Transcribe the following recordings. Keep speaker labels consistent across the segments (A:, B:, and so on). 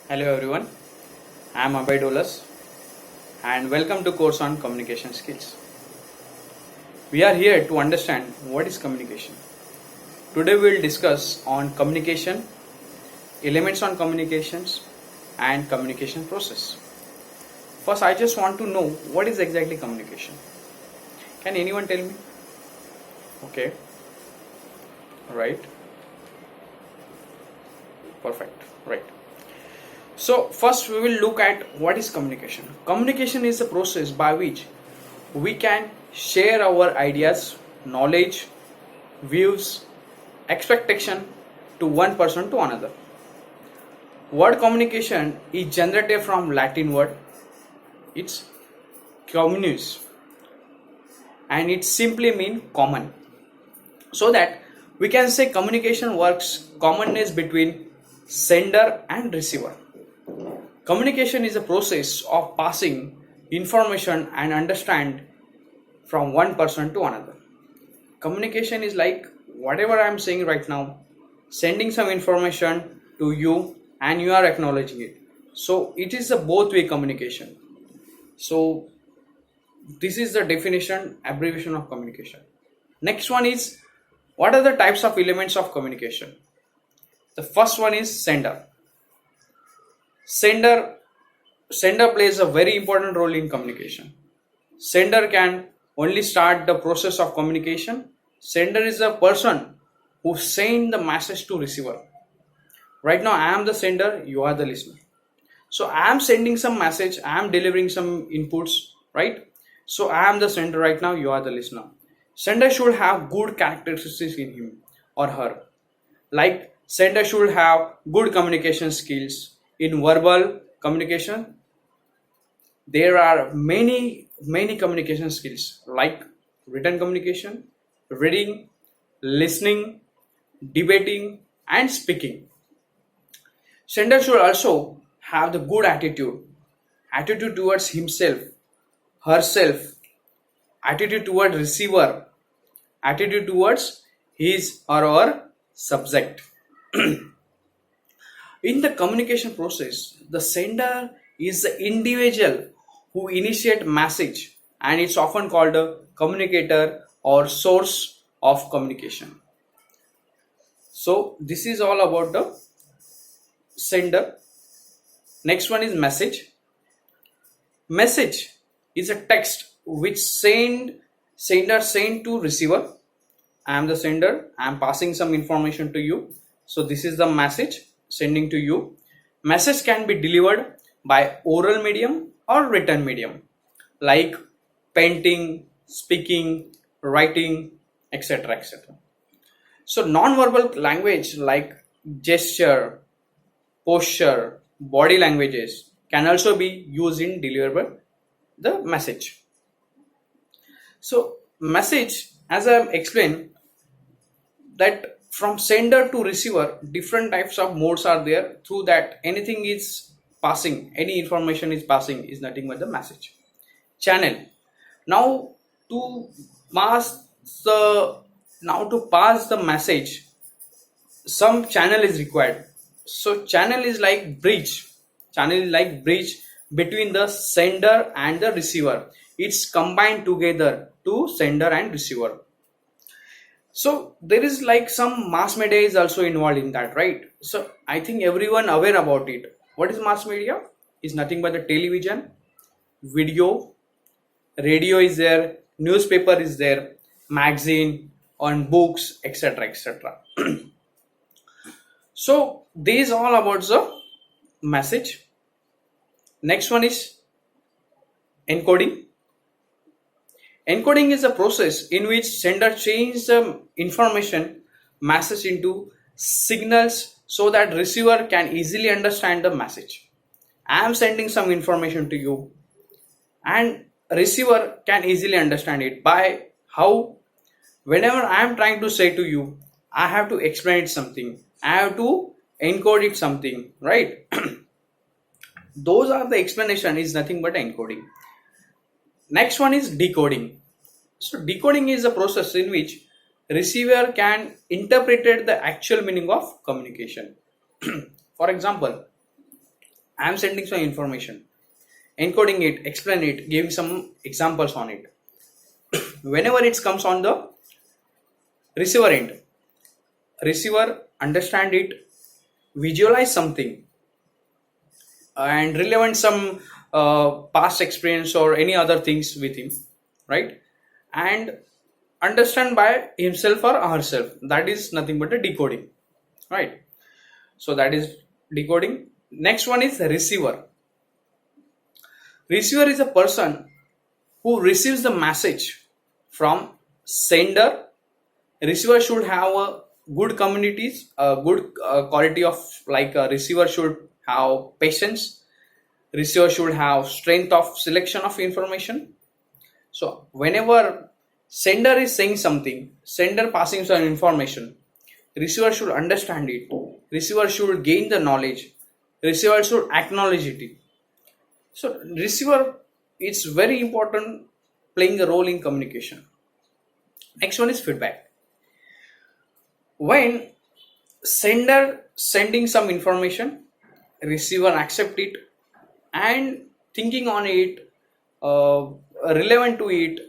A: Hello everyone, I am Abhay Dolas and welcome to course on communication skills. We are here to understand what is communication. Today we will discuss on communication, elements on communications and communication process. First I just want to know what is exactly communication. Can anyone tell me? Okay, right, perfect, right. So first we will look at what is communication. Communication is a process by which we can share our ideas, knowledge, views, expectation to one person to another. Word communication is generated from Latin word. It's communis and it simply means common. So that we can say communication works commonness between sender and receiver. Communication is a process of passing information and understand from one person to another. Communication is like whatever I am saying right now, sending some information to you and you are acknowledging it. So it is a both way communication. So this is the definition, abbreviation of communication. Next one is what are the types of elements of communication? The first one is sender. Sender plays a very important role in communication. Sender can only start the process of communication. Sender is a person who sends the message to receiver. Right now I am the sender, you are the listener. So I am sending some message, I am delivering some inputs, right? So I am the sender right now, you are the listener. Sender should have good characteristics in him or her. Like sender should have good communication skills. In verbal communication, there are many communication skills like written communication, reading, listening, debating, and speaking. Sender should also have the good attitude towards himself, herself, attitude towards receiver, attitude towards his or her subject. In the communication process, the sender is the individual who initiate message and it's often called a communicator or source of communication. So this is all about the sender. Next one is message. Message is a text which sender send to receiver. I am the sender, I am passing some information to you. So this is the message sending to you. Message can be delivered by oral medium or written medium like painting, speaking, writing, etc. etc. So non-verbal language like gesture, posture, body languages can also be used in deliver the message. So message, as I have explained, that from sender to receiver different types of modes are there, through that anything is passing, any information is passing is nothing but the message. Channel. Now to pass the message, some channel is required. So channel is like bridge between the sender and the receiver. It's combined together to sender and receiver. So there is like some mass media is also involved in that, right? So I think everyone aware about it. What is mass media? Is nothing but the television, video, radio is there, newspaper is there, magazine, on books, etc. etc. So these all about the message. Next one is encoding. Encoding is a process in which sender changes the information message into signals so that receiver can easily understand the message. I am sending some information to you and receiver can easily understand it by how whenever I am trying to say to you, I have to explain it something. I have to encode it something, right? Those are the explanation is nothing but encoding. Next one is decoding. So decoding is a process in which receiver can interpret the actual meaning of communication. For example, I am sending some information, encoding it, explain it, giving some examples on it. Whenever it comes on the receiver end, receiver understand it, visualize something, and relevant some past experience or any other things with him, right? And understand by himself or herself. That is nothing but a decoding, right? So that is decoding. Next one is the receiver. Receiver is a person who receives the message from sender. Receiver should have a good communities, a good quality of, like a receiver should have patience. Receiver should have strength of selection of information. So whenever sender is saying something, sender passing some information, receiver should understand it. Receiver should gain the knowledge. Receiver should acknowledge it. So receiver is very important, playing a role in communication. Next one is feedback. When sender sending some information, receiver accept it and thinking on it, relevant to it,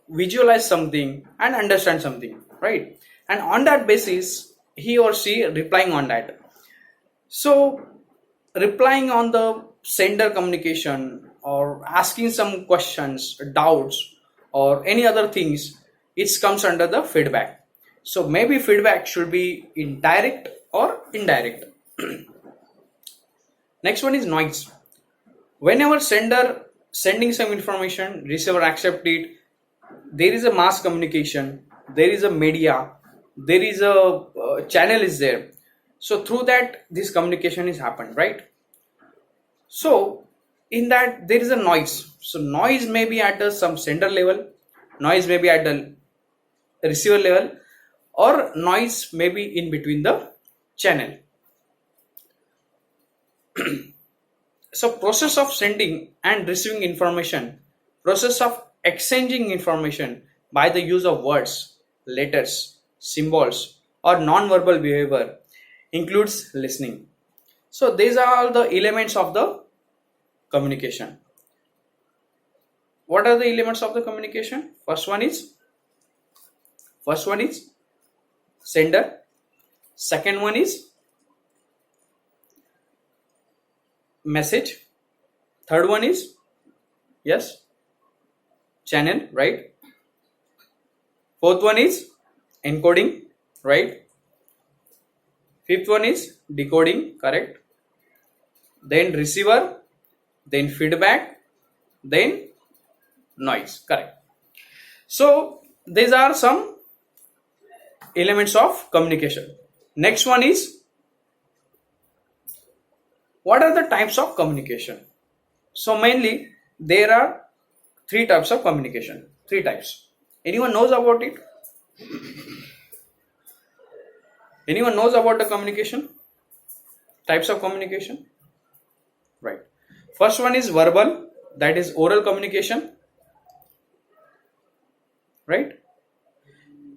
A: visualize something and understand something, right? And on that basis, he or she replying on that. So replying on the sender communication or asking some questions, doubts, or any other things, it comes under the feedback. So maybe feedback should be in direct or indirect. Next one is noise. Whenever sender sending some information, receiver accept it, there is a mass communication, there is a media, there is a channel is there. So through that this communication is happened, right? So in that there is a noise. So noise may be at some sender level, noise may be at the receiver level, or noise may be in between the channel. So process of sending and receiving information, process of exchanging information by the use of words, letters, symbols, or non-verbal behavior includes listening. So these are all the elements of the communication. What are the elements of the communication? First one is sender. Second one is message. Third one is, yes, channel, right? Fourth one is encoding, right? Fifth one is decoding, correct? Then receiver, then feedback, then noise, correct? So these are some elements of communication. Next one is, what are the types of communication? So mainly there are three types of communication. Three types. Anyone knows about it? Anyone knows about the communication? Types of communication? Right. First one is verbal, that is oral communication. Right.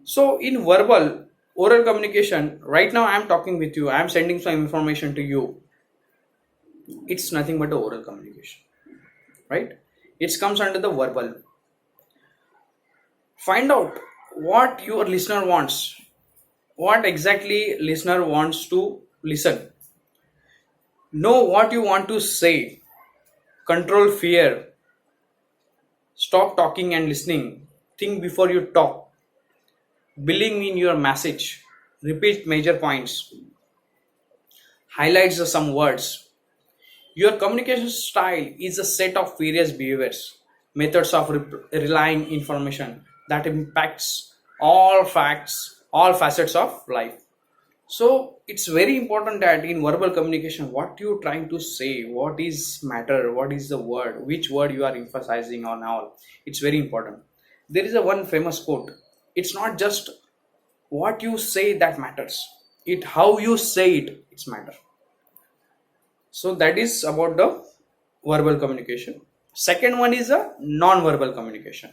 A: So in verbal, oral communication, right now I am talking with you, I am sending some information to you. It's nothing but the oral communication, right? It comes under the verbal. Find out what your listener wants, what exactly listener wants to listen. Know what you want to say. Control fear. Stop talking and listening. Think before you talk. Believe in your message. Repeat major points. Highlights some words. Your communication style is a set of various behaviors, methods of relying information that impacts all facts, all facets of life. So it's very important that in verbal communication, what you trying to say, what is matter, what is the word, which word you are emphasizing on all. It's very important. There is a one famous quote. It's not just what you say that matters. It how you say it, it's matter. So that is about the verbal communication. Second one is a non-verbal communication.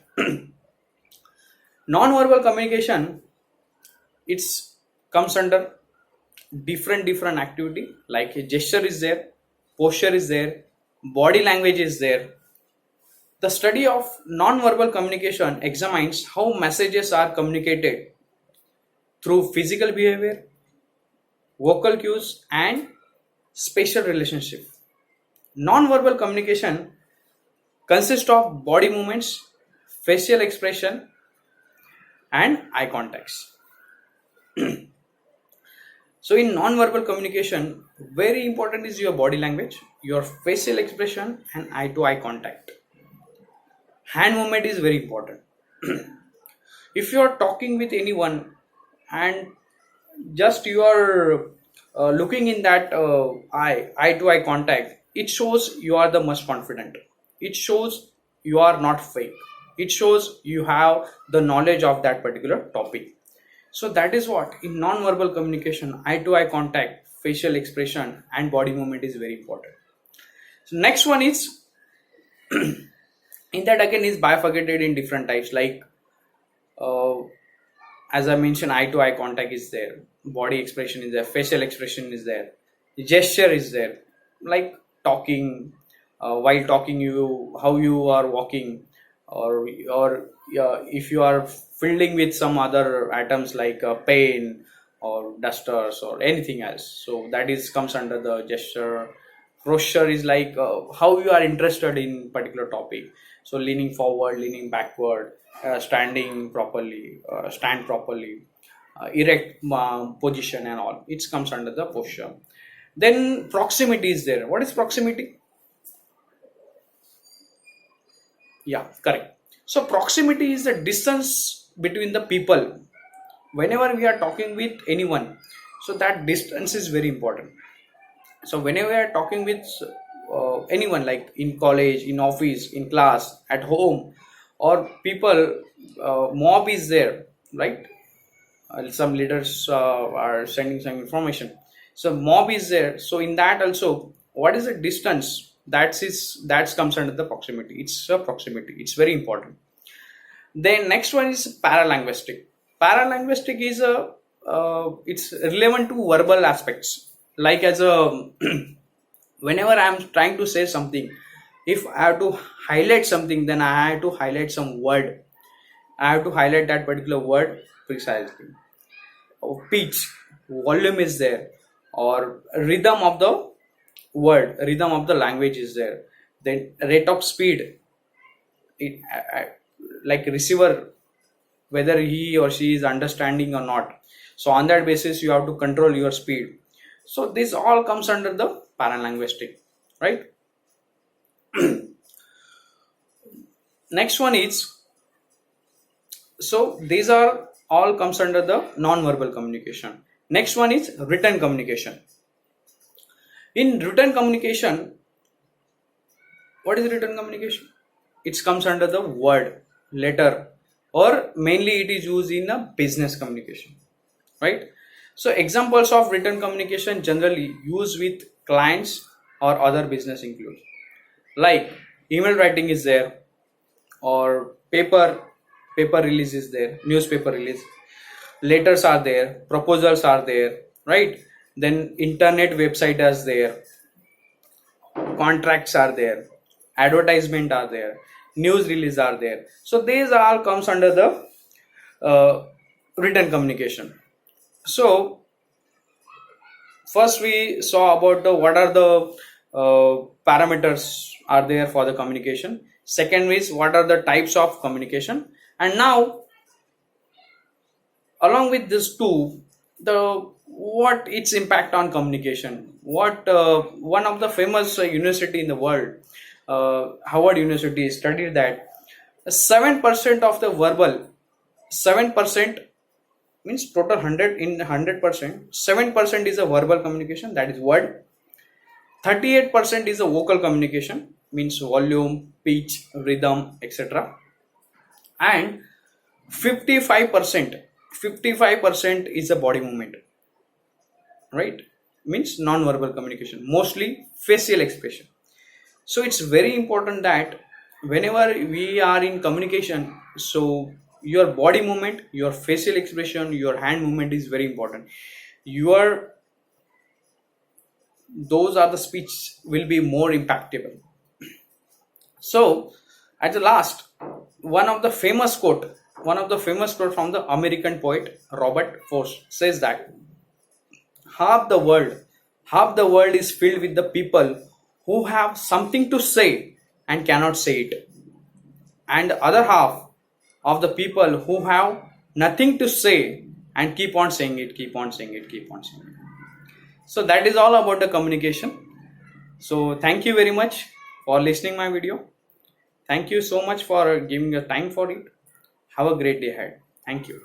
A: Non-verbal communication, it's comes under different activity, like a gesture is there, posture is there, body language is there. The study of non-verbal communication examines how messages are communicated through physical behavior, vocal cues, and spatial relationship. Non-verbal communication consists of body movements, facial expression, and eye contacts. So in non-verbal communication, very important is your body language, your facial expression, and eye to eye contact. Hand movement is very important. If you are talking with anyone and just you are looking in that eye to eye contact, it shows you are the most confident. It shows you are not fake. It shows you have the knowledge of that particular topic. So that is what in non-verbal communication, eye to eye contact, facial expression, and body movement is very important. So next one is in that again is bifurcated in different types, like uh, as I mentioned, eye to eye contact is there, body expression is there, facial expression is there, gesture is there, like talking, while talking, you how you are walking, or if you are filled with some other items like pen or dusters or anything else. So that is comes under the gesture. Posture is like how you are interested in particular topic. So leaning forward, leaning backward, standing properly, stand properly, erect position and all. It comes under the posture. Then proximity is there. What is proximity? Yeah, correct. So proximity is the distance between the people. Whenever we are talking with anyone, so that distance is very important. So whenever we are talking with anyone, like in college, in office, in class, at home, or people, mob is there, right? Some leaders are sending some information. So mob is there. So in that also, what is the distance? That comes under the proximity. It's a proximity. It's very important. Then next one is paralinguistic. Paralinguistic is a it's relevant to verbal aspects. Like as a whenever I am trying to say something, if I have to highlight something, then I have to highlight some word. I have to highlight that particular word precisely. Or pitch, volume is there, or rhythm of the word, rhythm of the language is there. Then rate of speed, it like receiver, whether he or she is understanding or not. So on that basis, you have to control your speed. So this all comes under the paralinguistic, right? Next one is, so these are all comes under the non-verbal communication. Next one is written communication. In written communication, what is written communication? It comes under the word, letter, or mainly it is used in a business communication, right? So examples of written communication generally used with clients or other business include, like email writing is there, or paper release is there, newspaper release, letters are there, proposals are there, right? Then internet website is there, contracts are there, advertisement are there, news release are there. So these all comes under the written communication. So first we saw about the what are the parameters are there for the communication. Second is what are the types of communication, and now along with this two, the what its impact on communication. What one of the famous university in the world, Harvard University, studied that 7% of the verbal, 7% means total 100 in 100%, 7% is a verbal communication, that is word. 38% is a vocal communication, means volume, pitch, rhythm, etc. And 55% 55% is a body movement, right? Means non-verbal communication, mostly facial expression. So it's very important that whenever we are in communication, so your body movement, your facial expression, your hand movement is very important. Your those are the speech will be more impactable. So at the last, one of the famous quote from the American poet Robert Frost says that half the world half the world is filled with the people who have something to say and cannot say it, and the other half of the people who have nothing to say and keep on saying it, keep on saying it, keep on saying it. So that is all about the communication. So thank you very much for listening my video. Thank you so much for giving your time for it. Have a great day ahead. Thank you.